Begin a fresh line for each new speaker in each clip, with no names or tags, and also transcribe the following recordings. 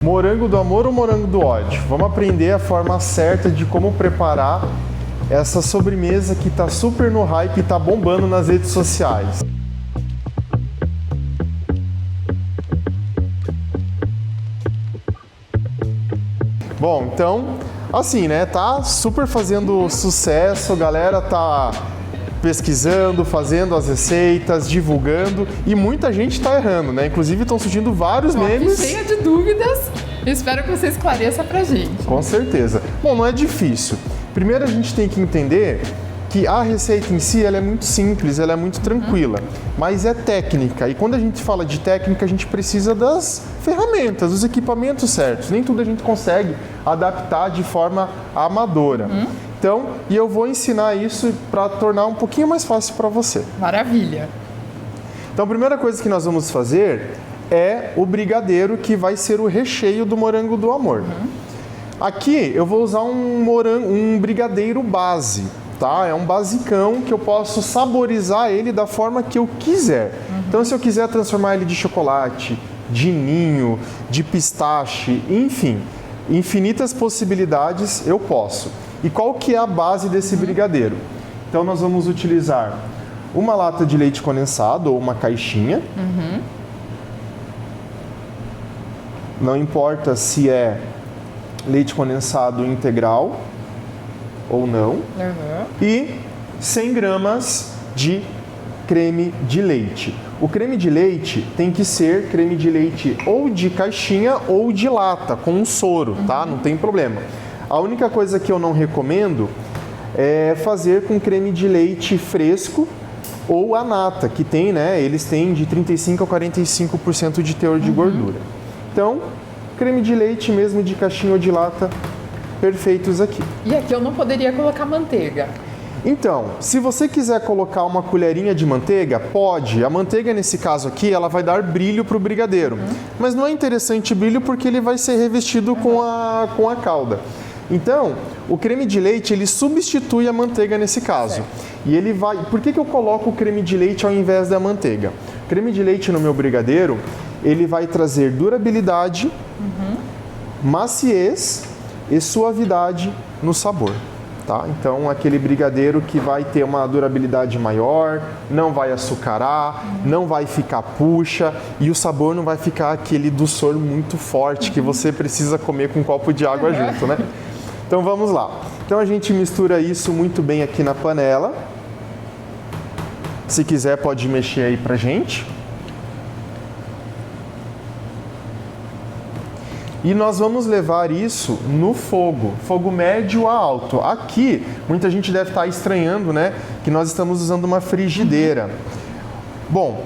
Morango do amor ou morango do ódio? Vamos aprender a forma certa de como preparar essa sobremesa que tá super no hype e tá bombando nas redes sociais. Bom, então, assim, né, tá super fazendo sucesso, a galera tá pesquisando, fazendo as receitas, divulgando e muita gente tá errando, né? Inclusive estão surgindo vários memes.
Cheia de dúvidas, espero que você esclareça pra gente.
Com certeza. Bom, não é difícil. Primeiro a gente tem que entender que a receita em si ela é muito simples, ela é muito tranquila, mas é técnica. E quando a gente fala de técnica, a gente precisa das ferramentas, dos equipamentos certos. Nem tudo a gente consegue adaptar de forma amadora. Então, e eu vou ensinar isso para tornar um pouquinho mais fácil para você.
Maravilha.
Então, a primeira coisa que nós vamos fazer é o brigadeiro, que vai ser o recheio do morango do amor. Aqui eu vou usar um brigadeiro base, tá? É um basicão que eu posso saborizar ele da forma que eu quiser. Então, se eu quiser transformar ele de chocolate, de ninho, de pistache, enfim, infinitas possibilidades eu posso. E qual que é a base desse brigadeiro? Então, nós vamos utilizar uma lata de leite condensado ou uma caixinha. Não importa se é leite condensado integral ou não. E 100 gramas de creme de leite. O creme de leite tem que ser creme de leite ou de caixinha ou de lata, com um soro, tá? Não tem problema. A única coisa que eu não recomendo é fazer com creme de leite fresco ou a nata, que tem, né? Eles têm de 35% a 45% de teor de gordura. Então, creme de leite mesmo de caixinha ou de lata, perfeitos aqui.
E aqui eu não poderia colocar manteiga.
Então, se você quiser colocar uma colherinha de manteiga, pode. A manteiga, nesse caso aqui, ela vai dar brilho para o brigadeiro. Mas não é interessante brilho porque ele vai ser revestido com a calda. Então, o creme de leite, ele substitui a manteiga nesse caso. E ele vai... Por que eu coloco o creme de leite ao invés da manteiga? O creme de leite no meu brigadeiro, ele vai trazer durabilidade, maciez e suavidade no sabor. Tá? Então, aquele brigadeiro que vai ter uma durabilidade maior, não vai açucarar, não vai ficar puxa e o sabor não vai ficar aquele doçor muito forte que você precisa comer com um copo de água junto, né? Então, vamos lá. Então, a gente mistura isso muito bem aqui na panela. Se quiser, pode mexer aí pra gente. E nós vamos levar isso no fogo médio a alto. Aqui, muita gente deve estar estranhando, né, que nós estamos usando uma frigideira. Bom,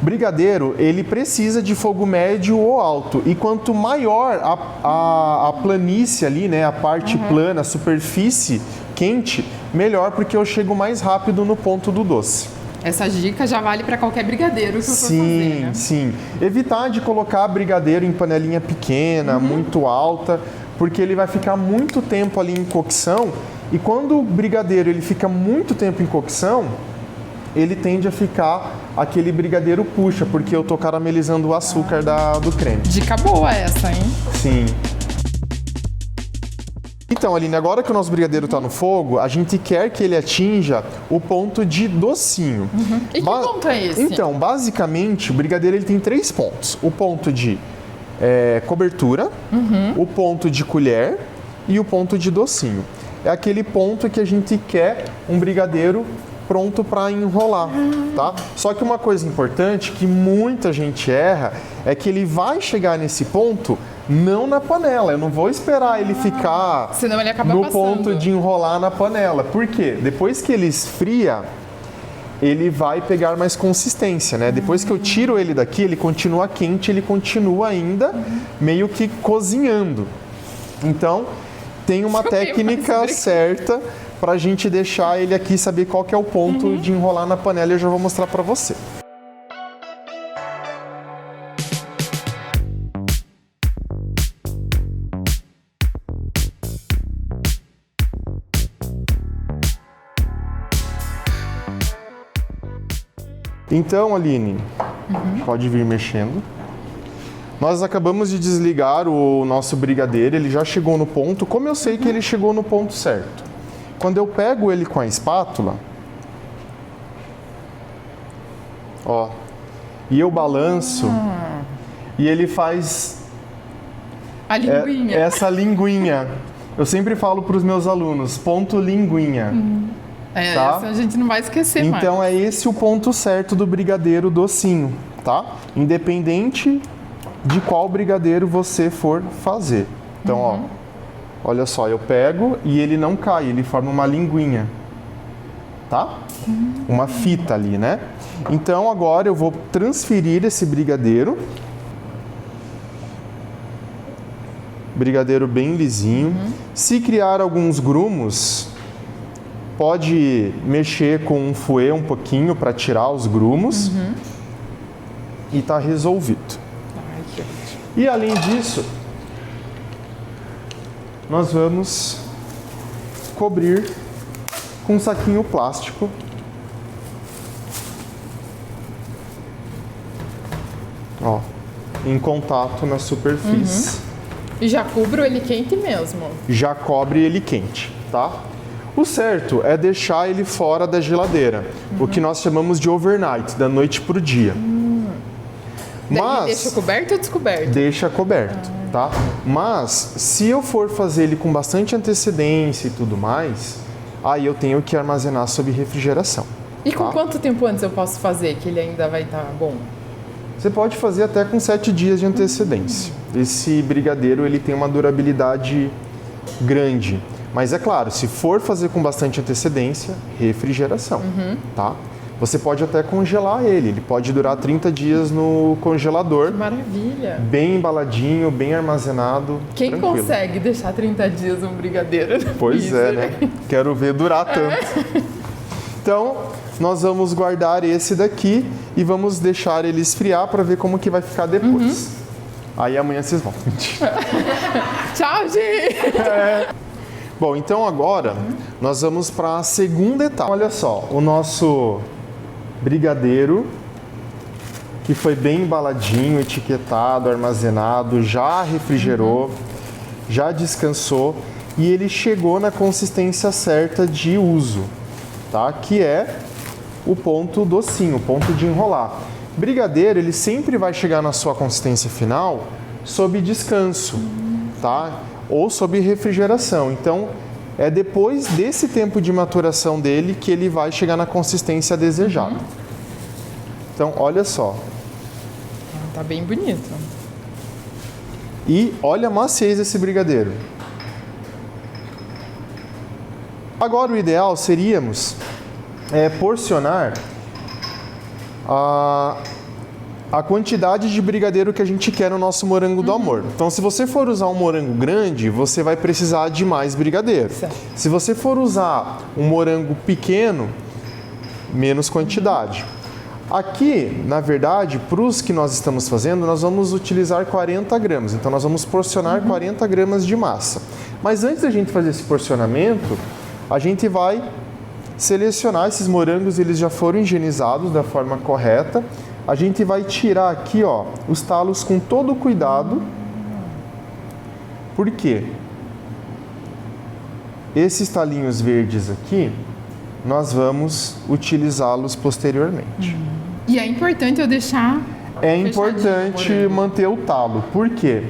brigadeiro, ele precisa de fogo médio ou alto. E quanto maior a planície ali, né, a parte plana, a superfície quente, melhor, porque eu chego mais rápido no ponto do doce.
Essa dica já vale para qualquer brigadeiro que eu for fazer, né?
Sim. Evitar de colocar brigadeiro em panelinha pequena, muito alta, porque ele vai ficar muito tempo ali em cocção. E quando o brigadeiro ele fica muito tempo em cocção, ele tende a ficar aquele brigadeiro puxa, porque eu tô caramelizando o açúcar do creme.
Dica boa essa, hein?
Sim. Então, Aline, agora que o nosso brigadeiro está no fogo, a gente quer que ele atinja o ponto de docinho.
E que ponto é esse?
Então, basicamente, o brigadeiro ele tem 3 pontos. O ponto de cobertura, o ponto de colher e o ponto de docinho. É aquele ponto que a gente quer um brigadeiro pronto para enrolar, tá? Só que uma coisa importante que muita gente erra é que ele vai chegar nesse ponto não na panela. Eu não vou esperar ele ficar
senão ele acaba
no
passando.
ponto de enrolar na panela. Por quê? Depois que ele esfria, ele vai pegar mais consistência, né? Depois que eu tiro ele daqui, ele continua quente, ele continua ainda meio que cozinhando. Então, tem uma técnica certa para a gente deixar ele aqui, saber qual que é o ponto de enrolar na panela e eu já vou mostrar para você. Então, Aline, pode vir mexendo. Nós acabamos de desligar o nosso brigadeiro, ele já chegou no ponto. Como eu sei que ele chegou no ponto certo? Quando eu pego ele com a espátula, ó, e eu balanço, e ele faz
a linguinha.
Essa linguinha. Eu sempre falo para os meus alunos, ponto linguinha. Tá?
Essa a gente não vai esquecer mais.
Então é esse o ponto certo do brigadeiro docinho, tá? Independente de qual brigadeiro você for fazer. Então, ó, olha só, eu pego e ele não cai, ele forma uma linguinha, tá? Uma fita ali, né? Então agora eu vou transferir esse brigadeiro. Brigadeiro bem lisinho. Se criar alguns grumos, pode mexer com um fouet um pouquinho para tirar os grumos e tá resolvido.
Ai, que ótimo.
E além disso, nós vamos cobrir com um saquinho plástico. Ó, em contato na superfície.
E já cubro ele quente mesmo.
Já cobre ele quente, tá? O certo é deixar ele fora da geladeira, o que nós chamamos de overnight, da noite pro dia.
Daí deixa coberto ou descoberto?
Deixa coberto, tá? Mas se eu for fazer ele com bastante antecedência e tudo mais, aí eu tenho que armazenar sob refrigeração.
E com quanto tempo antes eu posso fazer que ele ainda vai estar bom?
Você pode fazer até com 7 dias de antecedência. Esse brigadeiro ele tem uma durabilidade grande. Mas é claro, se for fazer com bastante antecedência, refrigeração, tá? Você pode até congelar ele pode durar 30 dias no congelador.
Que maravilha!
Bem embaladinho, bem armazenado.
Quem
tranquilo.
Consegue deixar 30 dias um brigadeiro no
Pois
freezer?
é, né? Quero ver durar tanto. Então, nós vamos guardar esse daqui e vamos deixar ele esfriar para ver como que vai ficar depois. Aí amanhã vocês vão.
Tchau, gente!
Bom, então agora nós vamos para a segunda etapa. Olha só, o nosso brigadeiro, que foi bem embaladinho, etiquetado, armazenado, já refrigerou, já descansou e ele chegou na consistência certa de uso, tá? Que é o ponto docinho, o ponto de enrolar. Brigadeiro, ele sempre vai chegar na sua consistência final sob descanso, tá? Ou sob refrigeração. Então, é depois desse tempo de maturação dele que ele vai chegar na consistência desejada. Então, olha só.
Tá bem bonito.
E olha a maciez desse brigadeiro. Agora, o ideal seríamos porcionar a quantidade de brigadeiro que a gente quer no nosso morango do amor. Então, se você for usar um morango grande, você vai precisar de mais brigadeiro.
Certo.
Se você for usar um morango pequeno, menos quantidade. Aqui, na verdade, para os que nós estamos fazendo, nós vamos utilizar 40 gramas. Então, nós vamos porcionar 40 gramas de massa. Mas antes da gente fazer esse porcionamento, a gente vai selecionar esses morangos, eles já foram higienizados da forma correta. A gente vai tirar aqui, ó, os talos com todo o cuidado. Por quê? Esses talinhos verdes aqui, nós vamos utilizá-los posteriormente.
E é importante eu deixar...
É importante manter o talo. Por quê?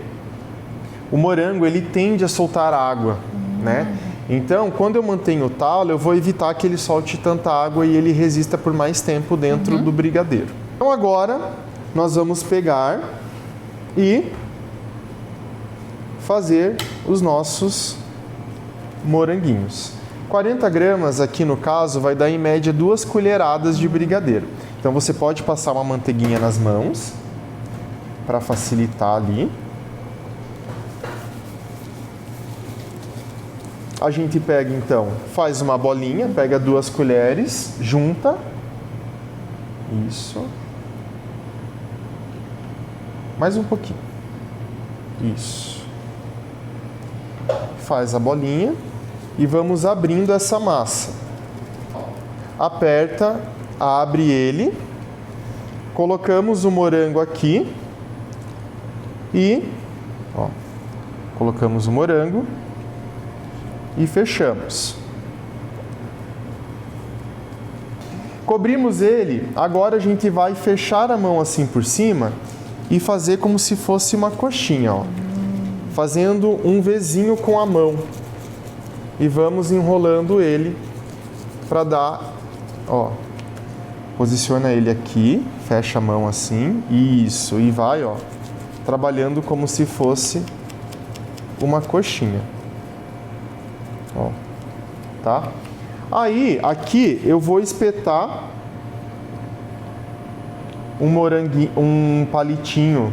O morango, ele tende a soltar água, né? Então, quando eu mantenho o talo, eu vou evitar que ele solte tanta água e ele resista por mais tempo dentro do brigadeiro. Então agora, nós vamos pegar e fazer os nossos moranguinhos. 40 gramas aqui no caso vai dar em média 2 colheradas de brigadeiro. Então você pode passar uma manteiguinha nas mãos para facilitar ali. A gente pega então, faz uma bolinha, pega 2 colheres, junta. Isso. Mais um pouquinho. Isso. Faz a bolinha e vamos abrindo essa massa. Aperta, abre ele. Colocamos o morango aqui. E, ó, colocamos o morango e fechamos. Cobrimos ele, agora a gente vai fechar a mão assim por cima e fazer como se fosse uma coxinha, ó. Fazendo um Vzinho com a mão. E vamos enrolando ele para dar, ó. Posiciona ele aqui, fecha a mão assim, isso, e vai, ó, trabalhando como se fosse uma coxinha. Ó, tá? Aí, aqui eu vou espetar um moranguinho, um palitinho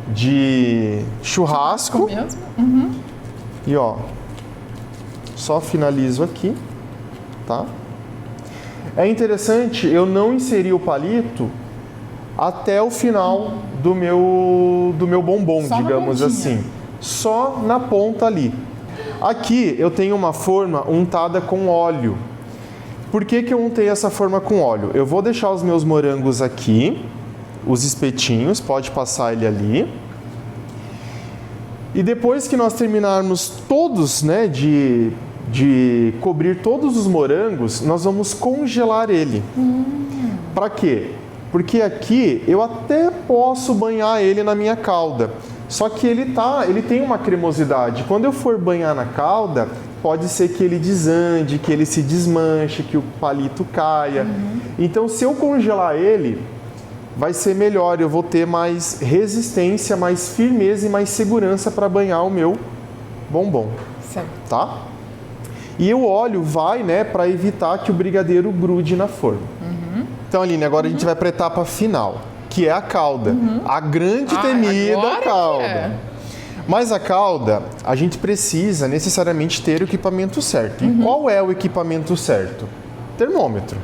de churrasco.
Mesmo? Uhum.
E ó, só finalizo aqui, tá? É interessante eu não inserir o palito até o final do meu bombom,
só
digamos assim. Só na ponta ali. Aqui eu tenho uma forma untada com óleo. Por que que eu untei essa forma com óleo? Eu vou deixar os meus morangos aqui, os espetinhos, pode passar ele ali. E depois que nós terminarmos todos, né, de cobrir todos os morangos, nós vamos congelar ele. Para quê? Porque aqui eu até posso banhar ele na minha calda. Só que ele tem uma cremosidade. Quando eu for banhar na calda, pode ser que ele desande, que ele se desmanche, que o palito caia. Então, se eu congelar ele, vai ser melhor. Eu vou ter mais resistência, mais firmeza e mais segurança para banhar o meu bombom.
Certo.
Tá? E o óleo vai, né, para evitar que o brigadeiro grude na forma. Então, Aline, agora a gente vai para a etapa final, que é a calda. A grande temida calda. Mas a calda, a gente precisa necessariamente ter o equipamento certo. E qual é o equipamento certo? Termômetro.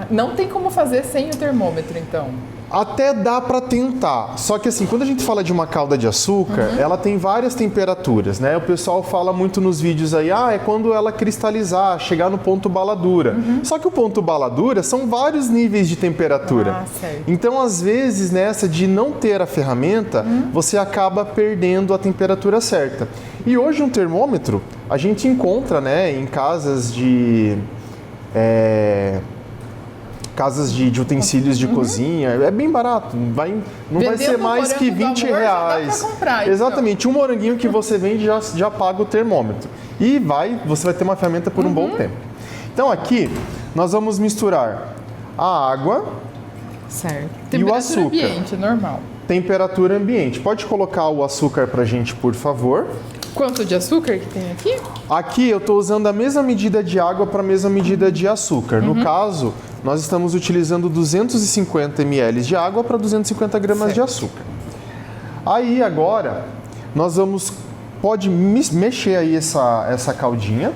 Não tem como fazer sem o termômetro, então?
Até dá para tentar, só que assim, quando a gente fala de uma calda de açúcar, ela tem várias temperaturas, né? O pessoal fala muito nos vídeos aí, é quando ela cristalizar, chegar no ponto baladura. Só que o ponto baladura são vários níveis de temperatura.
Certo.
Então, às vezes, nessa de não ter a ferramenta, você acaba perdendo a temperatura certa. E hoje um termômetro, a gente encontra, né, em casas de utensílios de cozinha, é bem barato, não vai ser mais que R$20.
Já dá pra comprar,
exatamente, um moranguinho que você vende já paga o termômetro. E você vai ter uma ferramenta por um bom tempo. Então aqui, nós vamos misturar a água e o açúcar.
Temperatura ambiente, normal.
Temperatura ambiente. Pode colocar o açúcar pra gente, por favor.
Quanto de açúcar que tem aqui?
Aqui eu estou usando a mesma medida de água para a mesma medida de açúcar. No caso, nós estamos utilizando 250 ml de água para 250 gramas de açúcar. Aí agora, nós pode mexer aí essa caldinha.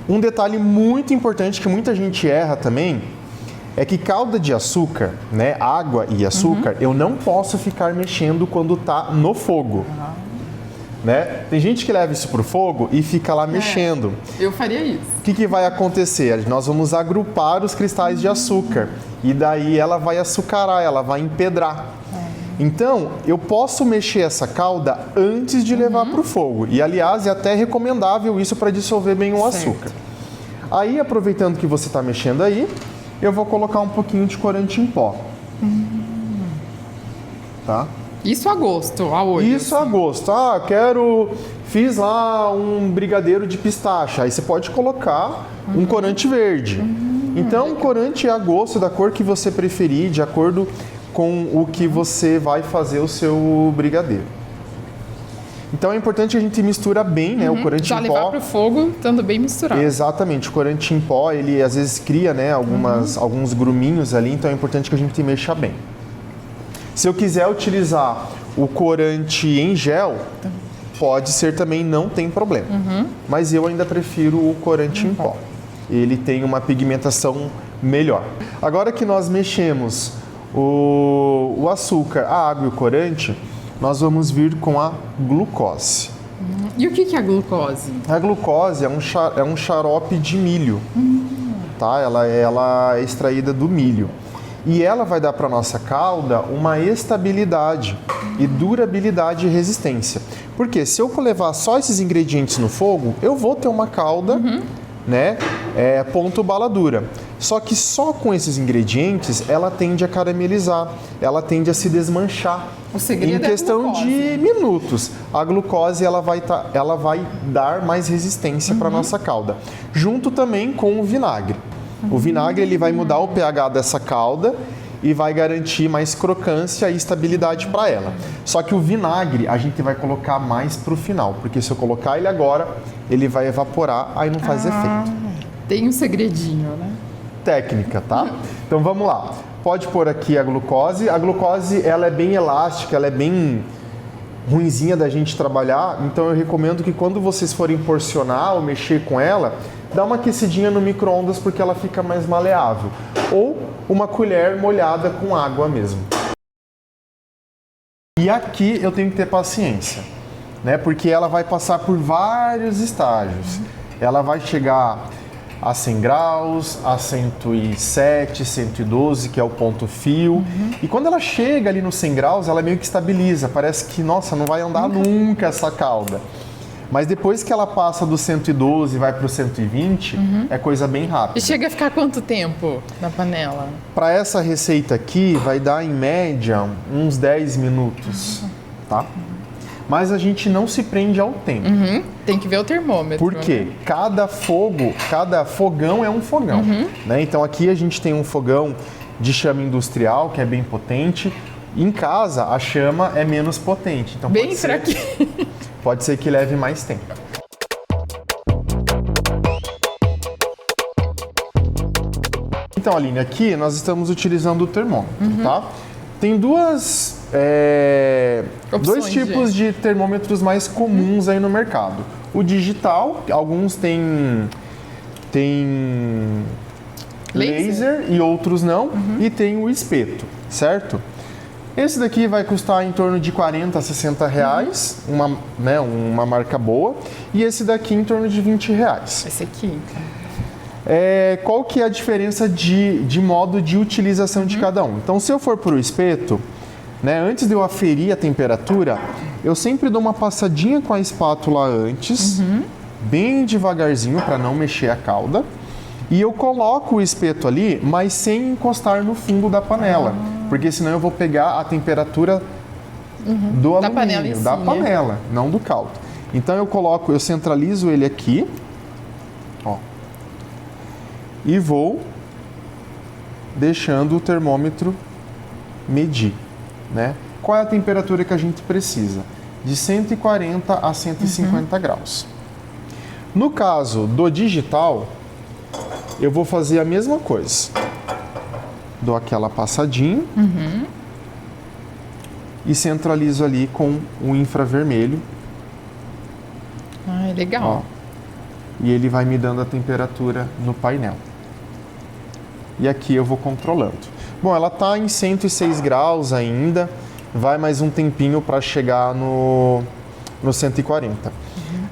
Um detalhe muito importante que muita gente erra também é que calda de açúcar, né, água e açúcar, eu não posso ficar mexendo quando está no fogo. Né? Tem gente que leva isso para o fogo e fica lá mexendo.
Eu faria isso.
O que vai acontecer? Nós vamos agrupar os cristais de açúcar e daí ela vai açucarar, ela vai empedrar. Então, eu posso mexer essa calda antes de levar para o fogo. E, aliás, é até recomendável isso para dissolver bem o açúcar. Aí, aproveitando que você está mexendo aí, eu vou colocar um pouquinho de corante em pó. Tá?
Isso a gosto, a olho.
Isso a gosto. Fiz lá um brigadeiro de pistache. Aí você pode colocar um corante verde. Então, o corante é a gosto, da cor que você preferir, de acordo com o que você vai fazer o seu brigadeiro. Então, é importante que a gente mistura bem, né, o corante em pó. Já
levar para o fogo, estando bem misturado.
Exatamente. O corante em pó, ele às vezes cria, né, alguns gruminhos ali, então é importante que a gente mexa bem. Se eu quiser utilizar o corante em gel, pode ser também, não tem problema. Mas eu ainda prefiro o corante em pó. Ele tem uma pigmentação melhor. Agora que nós mexemos o açúcar, a água e o corante, nós vamos vir com a glucose.
E o que é a glucose?
A glucose é um xarope de milho. Tá? Ela é extraída do milho. E ela vai dar para nossa calda uma estabilidade e durabilidade e resistência. Porque se eu levar só esses ingredientes no fogo, eu vou ter uma calda, né, ponto bala dura. Só que só com esses ingredientes ela tende a caramelizar, ela tende a se desmanchar.
O segredo
em questão
é a glucose.
de minutos. A glucose ela vai dar mais resistência para nossa calda, junto também com o vinagre. O vinagre ele vai mudar o pH dessa calda e vai garantir mais crocância e estabilidade para ela. Só que o vinagre a gente vai colocar mais para o final, porque se eu colocar ele agora, ele vai evaporar, aí não faz efeito.
Tem um segredinho, né?
Técnica, tá? Então vamos lá. Pode pôr aqui a glucose. A glucose ela é bem elástica, ela é bem ruinzinha da gente trabalhar, então eu recomendo que quando vocês forem porcionar ou mexer com ela, dá uma aquecidinha no micro-ondas porque ela fica mais maleável. Ou uma colher molhada com água mesmo. E aqui eu tenho que ter paciência, né? Porque ela vai passar por vários estágios. Ela vai chegar a 100 graus, a 107, 112, que é o ponto fio. E quando ela chega ali no 100 graus, ela meio que estabiliza. Parece que, nossa, não vai andar nunca essa calda. Mas depois que ela passa do 112 e vai para o 120, é coisa bem rápida.
E chega a ficar quanto tempo na panela?
Para essa receita aqui, vai dar em média uns 10 minutos, tá? Mas a gente não se prende ao tempo.
Tem que ver o termômetro.
Por quê?
Né?
Cada fogão é um fogão. Né? Então aqui a gente tem um fogão de chama industrial, que é bem potente. Em casa, a chama é menos potente. Então
Bem fraquinho.
Pode ser que leve mais tempo. Então, Aline, aqui nós estamos utilizando o termômetro, tá? Tem dois tipos de termômetros mais comuns aí no mercado. O digital, alguns têm laser e outros não, e tem o espeto, certo? Esse daqui vai custar em torno de 40 a 60 reais, uma marca boa, e esse daqui em torno de 20 reais.
Esse aqui, então.
Qual que é a diferença de modo de utilização de cada um? Então, se eu for para o espeto, né, antes de eu aferir a temperatura, eu sempre dou uma passadinha com a espátula antes, bem devagarzinho para não mexer a calda, e eu coloco o espeto ali, mas sem encostar no fundo da panela, porque senão eu vou pegar a temperatura do alumínio, da panela, não do caldo. Então eu centralizo ele aqui, ó, e vou deixando o termômetro medir, né? Qual é a temperatura que a gente precisa? De 140 a 150 graus. No caso do digital, eu vou fazer a mesma coisa. Dou aquela passadinha e centralizo ali com o infravermelho.
Ah, legal.
Ó, e ele vai me dando a temperatura no painel. E aqui eu vou controlando. Bom, ela está em 106 graus ainda, vai mais um tempinho para chegar no 140.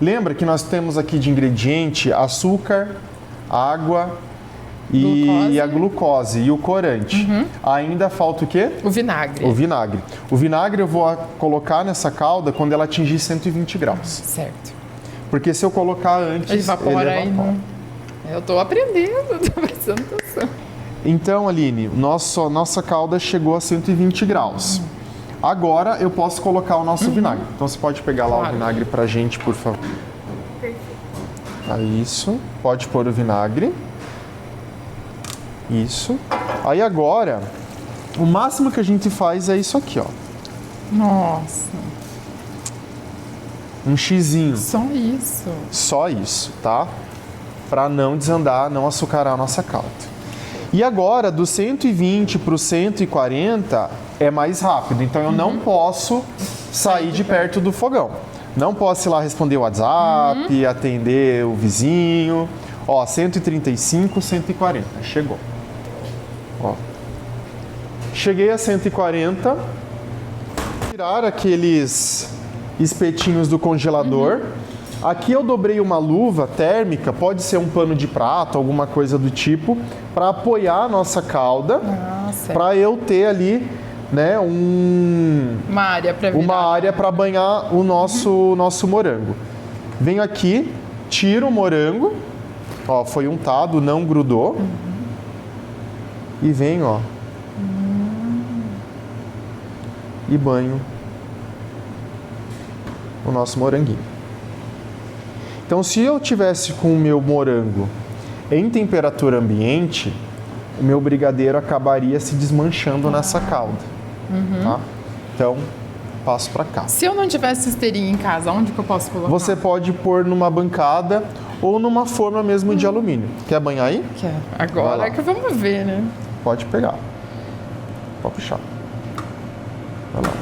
Lembra que nós temos aqui de ingrediente açúcar, água e a glucose e o corante. Ainda falta o quê?
O vinagre.
O vinagre. O vinagre eu vou colocar nessa calda quando ela atingir 120 graus.
Certo.
Porque se eu colocar antes, ele evapora.
Eu estou aprendendo, estou prestando atenção.
Então, Aline, nossa calda chegou a 120 graus. Agora eu posso colocar o nosso vinagre. Então você pode pegar lá o vinagre pra gente, por favor. Perfeito. Isso. Pode pôr o vinagre. Isso. Aí agora, o máximo que a gente faz é isso aqui, ó.
Nossa.
Um xizinho.
Só isso.
Só isso, tá? Pra não desandar, não açucarar a nossa calda. E agora, do 120 para o 140 é mais rápido, então eu não posso sair de perto do fogão. Não posso ir lá responder o WhatsApp, atender o vizinho. Ó, 135, 140, chegou. Ó. Cheguei a 140, tirar aqueles espetinhos do congelador. Aqui eu dobrei uma luva térmica, pode ser um pano de prato, alguma coisa do tipo, para apoiar a nossa calda
certo.
Para eu ter ali, né,
uma área
para banhar o nosso morango. Venho aqui, tiro o morango, ó, foi untado, não grudou. E venho, ó, e banho o nosso moranguinho. Então, se eu tivesse com o meu morango em temperatura ambiente, o meu brigadeiro acabaria se desmanchando nessa calda. Tá? Então, passo para cá.
Se eu não tivesse esteirinha em casa, onde que eu posso colocar?
Você pode pôr numa bancada ou numa forma mesmo de alumínio. Quer banhar aí?
Quero. Agora é que vamos ver, né?
Pode pegar. Pode puxar. Vai lá.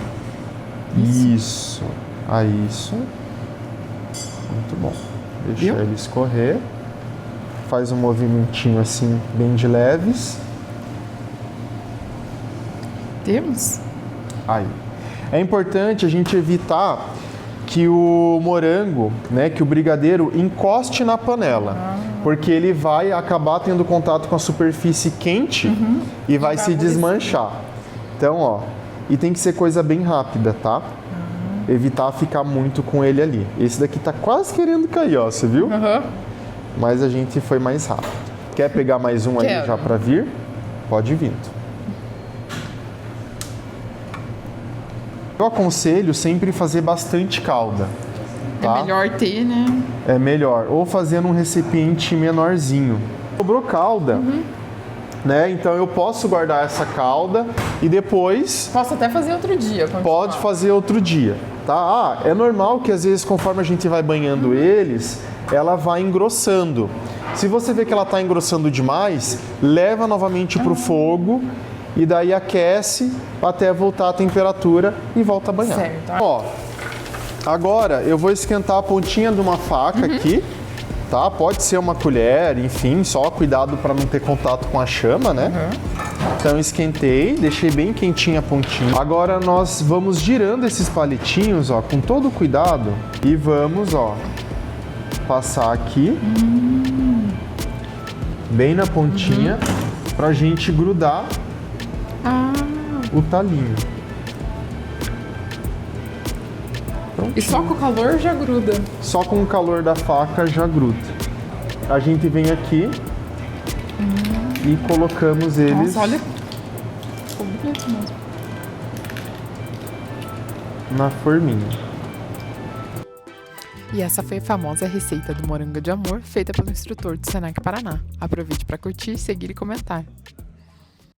Isso. Aí, isso. Muito bom. Deixa ele escorrer. Faz um movimentinho assim, bem de leves.
Temos?
Aí. É importante a gente evitar que o morango, né, que o brigadeiro encoste na panela, porque ele vai acabar tendo contato com a superfície quente e vai se desmanchar. Então, ó, e tem que ser coisa bem rápida, tá? Evitar ficar muito com ele ali. Esse daqui tá quase querendo cair, ó, você viu? Mas a gente foi mais rápido. Quer pegar mais um aí já para vir? Pode vir. Eu aconselho sempre fazer bastante calda. Tá?
É melhor ter, né?
É melhor. Ou fazer num recipiente menorzinho. Sobrou calda, né? Então eu posso guardar essa calda e depois...
Posso até fazer outro dia.
Pode fazer outro dia, tá? Ah, é normal que às vezes conforme a gente vai banhando eles, ela vai engrossando. Se você vê que ela está engrossando demais, leva novamente para o fogo e daí aquece até voltar a temperatura e volta a banhar.
Certo.
Ó, agora eu vou esquentar a pontinha de uma faca aqui, tá? Pode ser uma colher, enfim, só cuidado para não ter contato com a chama, né? Então esquentei, deixei bem quentinha a pontinha. Agora nós vamos girando esses palitinhos, ó, com todo cuidado e vamos, ó, passar aqui bem na pontinha pra gente grudar o talinho. Prontinho.
E só com o calor já gruda?
Só com o calor da faca já gruda. A gente vem aqui e colocamos eles...
Nossa, olha. Ficou bonito mesmo.
Na forminha.
E essa foi a famosa receita do morango de amor, feita pelo instrutor do Senac Paraná. Aproveite para curtir, seguir e comentar.